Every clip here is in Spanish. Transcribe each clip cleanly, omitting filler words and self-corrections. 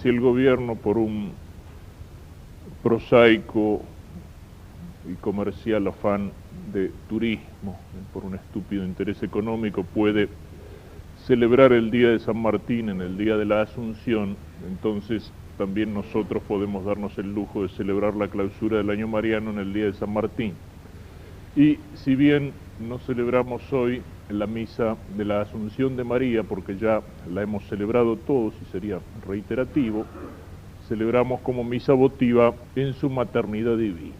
Si el gobierno, por un prosaico y comercial afán de turismo, por un estúpido interés económico, puede celebrar el día de San Martín en el día de la Asunción, entonces también nosotros podemos darnos el lujo de celebrar la clausura del año mariano en el día de San Martín. Y si bien no celebramos hoy la misa de la Asunción de María, porque ya la hemos celebrado todos y sería reiterativo, celebramos como misa votiva en su maternidad divina.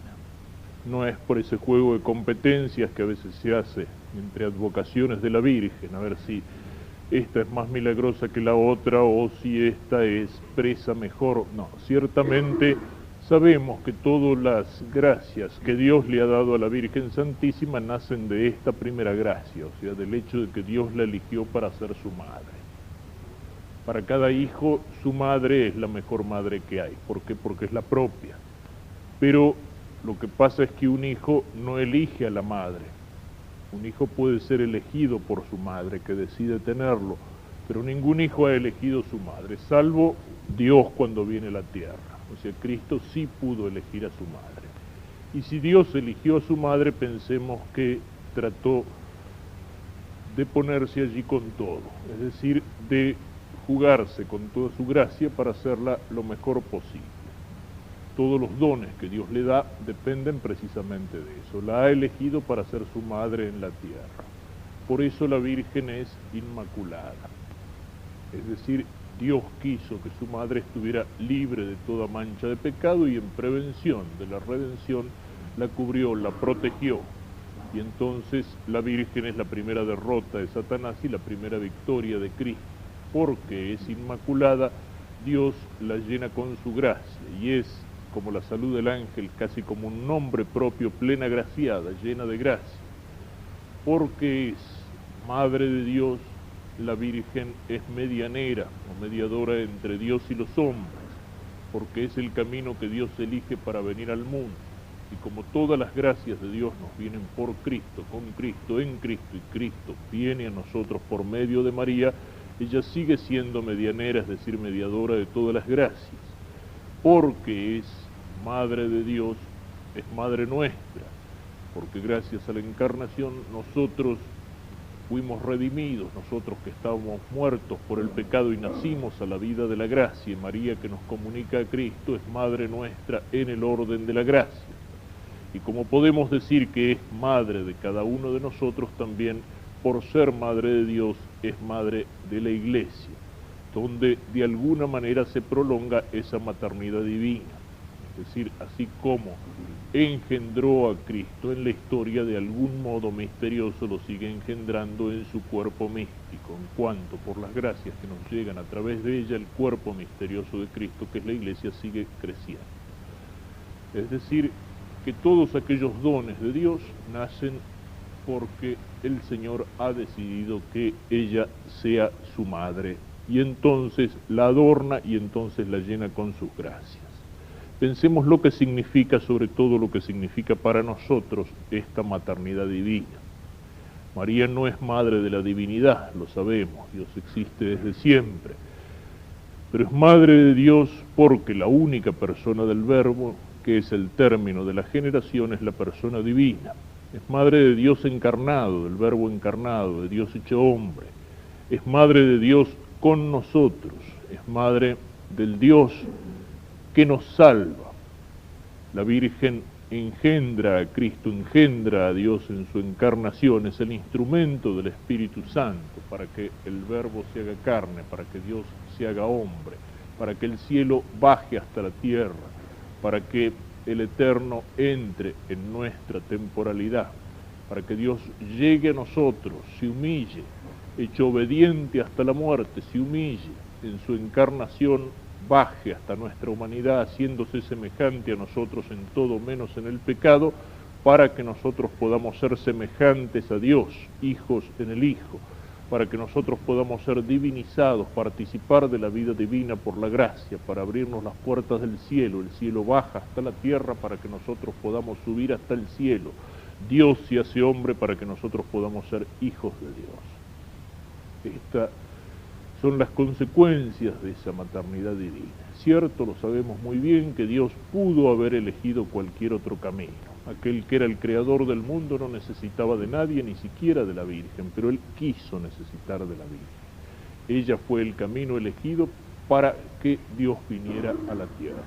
No es por ese juego de competencias que a veces se hace entre advocaciones de la Virgen, a ver si esta es más milagrosa que la otra o si esta expresa mejor. No, ciertamente sabemos que todas las gracias que Dios le ha dado a la Virgen Santísima nacen de esta primera gracia, o sea, del hecho de que Dios la eligió para ser su madre. Para cada hijo, su madre es la mejor madre que hay. ¿Por qué? Porque es la propia. Pero lo que pasa es que un hijo no elige a la madre. Un hijo puede ser elegido por su madre, que decide tenerlo, pero ningún hijo ha elegido su madre, salvo Dios cuando viene a la tierra. O sea, Cristo sí pudo elegir a su madre. Y si Dios eligió a su madre, pensemos que trató de ponerse allí con todo, es decir, de jugarse con toda su gracia para hacerla lo mejor posible. Todos los dones que Dios le da dependen precisamente de eso. La ha elegido para ser su madre en la tierra. Por eso la Virgen es inmaculada. Es decir, Dios quiso que su madre estuviera libre de toda mancha de pecado y en prevención de la redención la cubrió, la protegió. Y entonces la Virgen es la primera derrota de Satanás y la primera victoria de Cristo. Porque es inmaculada, Dios la llena con su gracia y es como la salud del ángel, casi como un nombre propio, plena graciada, llena de gracia. Porque es Madre de Dios, la Virgen es medianera o mediadora entre Dios y los hombres, porque es el camino que Dios elige para venir al mundo. Y como todas las gracias de Dios nos vienen por Cristo, con Cristo, en Cristo, y Cristo viene a nosotros por medio de María, ella sigue siendo medianera, es decir, mediadora de todas las gracias. Porque es Madre de Dios, es Madre nuestra, porque gracias a la encarnación nosotros fuimos redimidos, nosotros que estábamos muertos por el pecado y nacimos a la vida de la gracia, y María que nos comunica a Cristo es Madre nuestra en el orden de la gracia. Y como podemos decir que es Madre de cada uno de nosotros, también por ser Madre de Dios es Madre de la Iglesia, donde de alguna manera se prolonga esa maternidad divina. Es decir, así como engendró a Cristo en la historia, de algún modo misterioso lo sigue engendrando en su cuerpo místico, en cuanto por las gracias que nos llegan a través de ella, el cuerpo misterioso de Cristo, que es la Iglesia, sigue creciendo. Es decir, que todos aquellos dones de Dios nacen porque el Señor ha decidido que ella sea su madre, y entonces la adorna y entonces la llena con sus gracias. Pensemos lo que significa, sobre todo lo que significa para nosotros esta maternidad divina. María no es madre de la divinidad, lo sabemos, Dios existe desde siempre, pero es madre de Dios porque la única persona del Verbo, que es el término de la generación, es la persona divina. Es madre de Dios encarnado, del Verbo encarnado, de Dios hecho hombre. Es madre de Dios con nosotros, es madre del Dios que nos salva. La Virgen engendra a Cristo, engendra a Dios en su encarnación, es el instrumento del Espíritu Santo para que el Verbo se haga carne, para que Dios se haga hombre, para que el cielo baje hasta la tierra, para que el Eterno entre en nuestra temporalidad, para que Dios llegue a nosotros, se humille, hecho obediente hasta la muerte, se humille en su encarnación, baje hasta nuestra humanidad, haciéndose semejante a nosotros en todo menos en el pecado, para que nosotros podamos ser semejantes a Dios, hijos en el Hijo, para que nosotros podamos ser divinizados, participar de la vida divina por la gracia, para abrirnos las puertas del cielo. El cielo baja hasta la tierra para que nosotros podamos subir hasta el cielo. Dios se hace hombre para que nosotros podamos ser hijos de Dios. Esta son las consecuencias de esa maternidad divina. Cierto, lo sabemos muy bien, que Dios pudo haber elegido cualquier otro camino. Aquel que era el creador del mundo no necesitaba de nadie, ni siquiera de la Virgen, pero Él quiso necesitar de la Virgen. Ella fue el camino elegido para que Dios viniera a la tierra.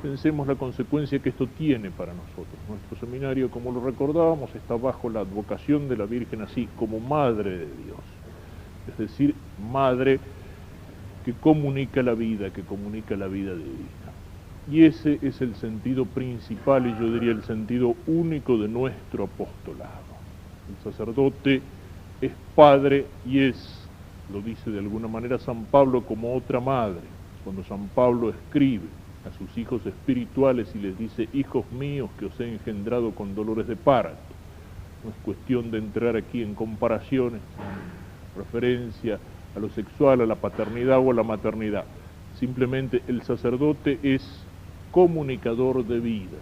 Pensemos la consecuencia que esto tiene para nosotros. Nuestro seminario, como lo recordábamos, está bajo la advocación de la Virgen así, como Madre de Dios. Es decir, Madre que comunica la vida, que comunica la vida divina. Y ese es el sentido principal, y yo diría el sentido único de nuestro apostolado. El sacerdote es padre y es, lo dice de alguna manera San Pablo, como otra madre. Cuando San Pablo escribe a sus hijos espirituales y les dice: hijos míos que os he engendrado con dolores de parto. No es cuestión de entrar aquí en comparaciones, en referencia a lo sexual, a la paternidad o a la maternidad. Simplemente el sacerdote es comunicador de vida,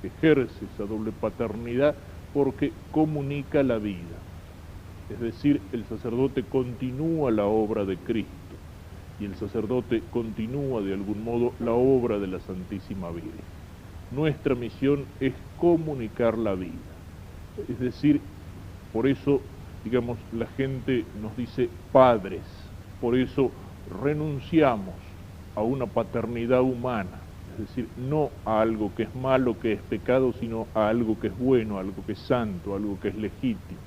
ejerce esa doble paternidad porque comunica la vida. Es decir, el sacerdote continúa la obra de Cristo y el sacerdote continúa de algún modo la obra de la Santísima Virgen. Nuestra misión es comunicar la vida. Es decir, por eso, digamos, la gente nos dice padres, por eso renunciamos a una paternidad humana, es decir, no a algo que es malo, que es pecado, sino a algo que es bueno, algo que es santo, algo que es legítimo.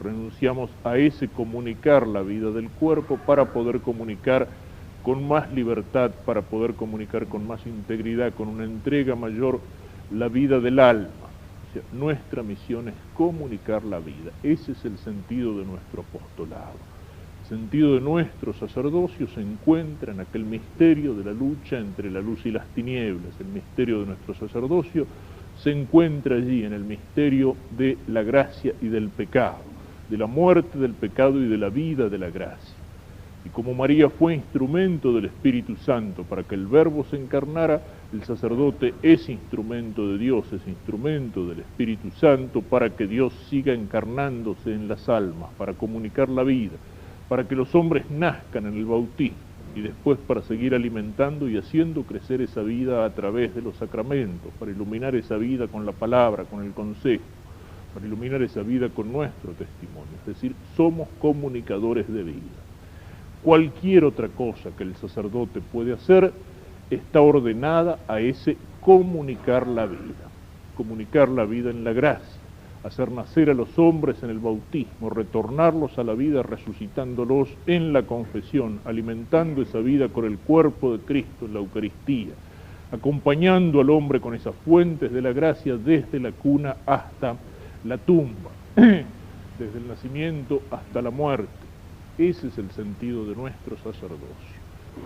Renunciamos a ese comunicar la vida del cuerpo para poder comunicar con más libertad, para poder comunicar con más integridad, con una entrega mayor, la vida del alma. O sea, nuestra misión es comunicar la vida. Ese es el sentido de nuestro apostolado. El sentido de nuestro sacerdocio se encuentra en aquel misterio de la lucha entre la luz y las tinieblas. El misterio de nuestro sacerdocio se encuentra allí en el misterio de la gracia y del pecado, de la muerte del pecado y de la vida de la gracia. Y como María fue instrumento del Espíritu Santo para que el Verbo se encarnara, el sacerdote es instrumento de Dios, es instrumento del Espíritu Santo para que Dios siga encarnándose en las almas, para comunicar la vida, para que los hombres nazcan en el bautismo y después para seguir alimentando y haciendo crecer esa vida a través de los sacramentos, para iluminar esa vida con la palabra, con el consejo, para iluminar esa vida con nuestro testimonio. Es decir, somos comunicadores de vida. Cualquier otra cosa que el sacerdote puede hacer está ordenada a ese comunicar la vida en la gracia, hacer nacer a los hombres en el bautismo, retornarlos a la vida resucitándolos en la confesión, alimentando esa vida con el cuerpo de Cristo en la Eucaristía, acompañando al hombre con esas fuentes de la gracia desde la cuna hasta la tumba, desde el nacimiento hasta la muerte. Ese es el sentido de nuestro sacerdocio.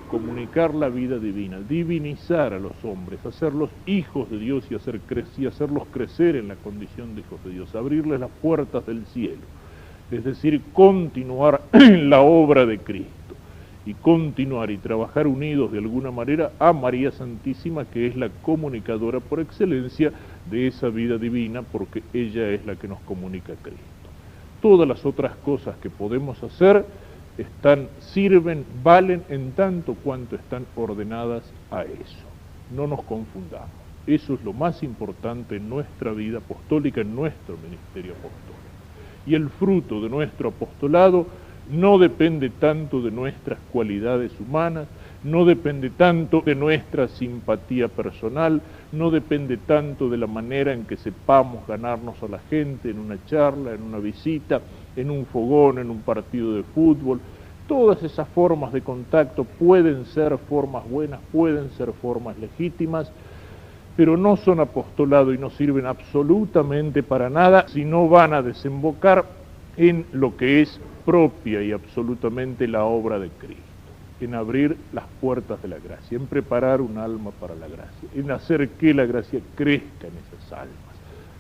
Comunicar la vida divina, divinizar a los hombres, hacerlos hijos de Dios y hacerlos crecer en la condición de hijos de Dios, abrirles las puertas del cielo. Es decir, continuar en la obra de Cristo y continuar y trabajar unidos de alguna manera a María Santísima, que es la comunicadora por excelencia de esa vida divina, porque ella es la que nos comunica a Cristo. Todas las otras cosas que podemos hacer sirven, valen en tanto cuanto están ordenadas a eso. No nos confundamos. Eso es lo más importante en nuestra vida apostólica, en nuestro ministerio apostólico. Y el fruto de nuestro apostolado no depende tanto de nuestras cualidades humanas, no depende tanto de nuestra simpatía personal, no depende tanto de la manera en que sepamos ganarnos a la gente en una charla, en una visita, en un fogón, en un partido de fútbol. Todas esas formas de contacto pueden ser formas buenas, pueden ser formas legítimas, pero no son apostolado y no sirven absolutamente para nada si no van a desembocar en lo que es propia y absolutamente la obra de Cristo, en abrir las puertas de la gracia, en preparar un alma para la gracia, en hacer que la gracia crezca en esas almas,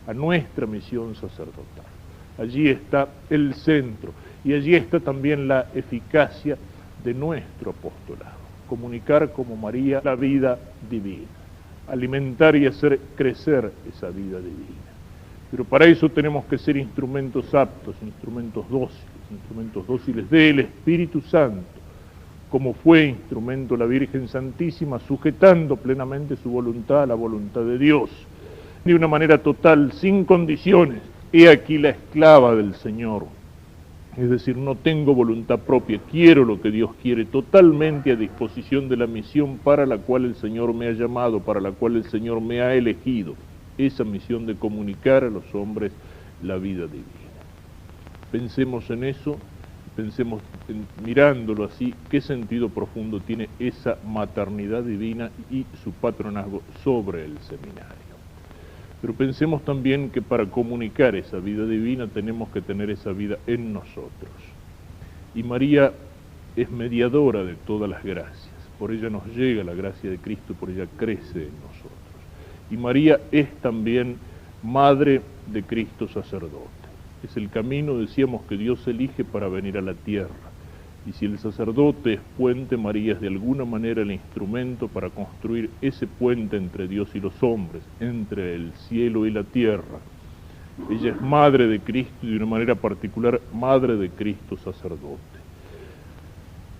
a nuestra misión sacerdotal. Allí está el centro y allí está también la eficacia de nuestro apostolado, comunicar como María la vida divina, alimentar y hacer crecer esa vida divina. Pero para eso tenemos que ser instrumentos aptos, instrumentos dóciles del Espíritu Santo, como fue instrumento la Virgen Santísima, sujetando plenamente su voluntad a la voluntad de Dios, de una manera total, sin condiciones. He aquí la esclava del Señor. Es decir, no tengo voluntad propia, quiero lo que Dios quiere, totalmente a disposición de la misión para la cual el Señor me ha llamado, para la cual el Señor me ha elegido, esa misión de comunicar a los hombres la vida divina. Pensemos en eso, pensemos mirándolo así, qué sentido profundo tiene esa maternidad divina y su patronazgo sobre el seminario. Pero pensemos también que para comunicar esa vida divina tenemos que tener esa vida en nosotros. Y María es mediadora de todas las gracias. Por ella nos llega la gracia de Cristo y por ella crece en nosotros. Y María es también madre de Cristo sacerdote. Es el camino, decíamos, que Dios elige para venir a la tierra. Y si el sacerdote es puente, María es de alguna manera el instrumento para construir ese puente entre Dios y los hombres, entre el cielo y la tierra. Ella es madre de Cristo y de una manera particular, madre de Cristo sacerdote.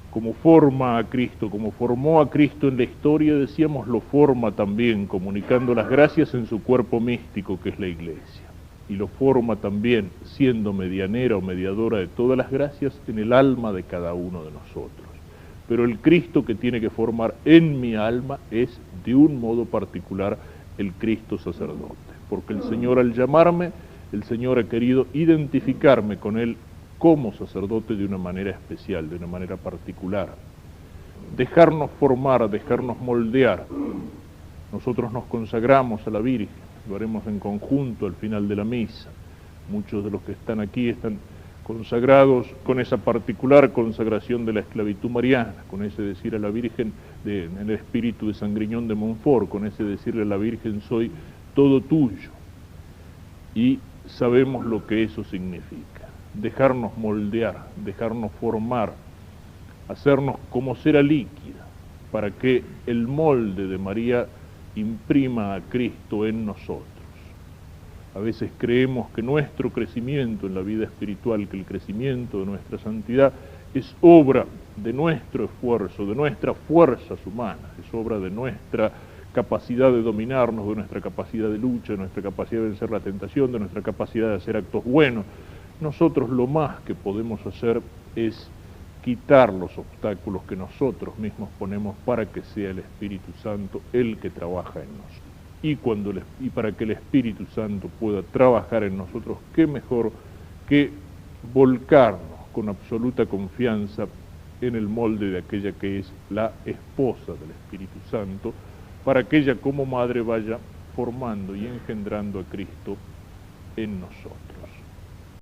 Como forma a Cristo, como formó a Cristo en la historia, decíamos, lo forma también, comunicando las gracias en su cuerpo místico, que es la Iglesia. Y lo forma también, siendo medianera o mediadora de todas las gracias, en el alma de cada uno de nosotros. Pero el Cristo que tiene que formar en mi alma es, de un modo particular, el Cristo sacerdote. Porque el Señor, al llamarme, el Señor ha querido identificarme con Él como sacerdote de una manera especial, de una manera particular. Dejarnos formar, dejarnos moldear. Nosotros nos consagramos a la Virgen. Lo haremos en conjunto al final de la misa. Muchos de los que están aquí están consagrados con esa particular consagración de la esclavitud mariana, con ese decir a la Virgen en el espíritu de San Griñón de Montfort, con ese decirle a la Virgen, soy todo tuyo. Y sabemos lo que eso significa. Dejarnos moldear, dejarnos formar, hacernos como cera líquida, para que el molde de María imprima a Cristo en nosotros. A veces creemos que nuestro crecimiento en la vida espiritual, que el crecimiento de nuestra santidad es obra de nuestro esfuerzo, de nuestras fuerzas humanas, es obra de nuestra capacidad de dominarnos, de nuestra capacidad de lucha, de nuestra capacidad de vencer la tentación, de nuestra capacidad de hacer actos buenos. Nosotros lo más que podemos hacer es quitar los obstáculos que nosotros mismos ponemos para que sea el Espíritu Santo el que trabaja en nosotros. Y para que el Espíritu Santo pueda trabajar en nosotros, qué mejor que volcarnos con absoluta confianza en el molde de aquella que es la esposa del Espíritu Santo, para que ella como madre vaya formando y engendrando a Cristo en nosotros.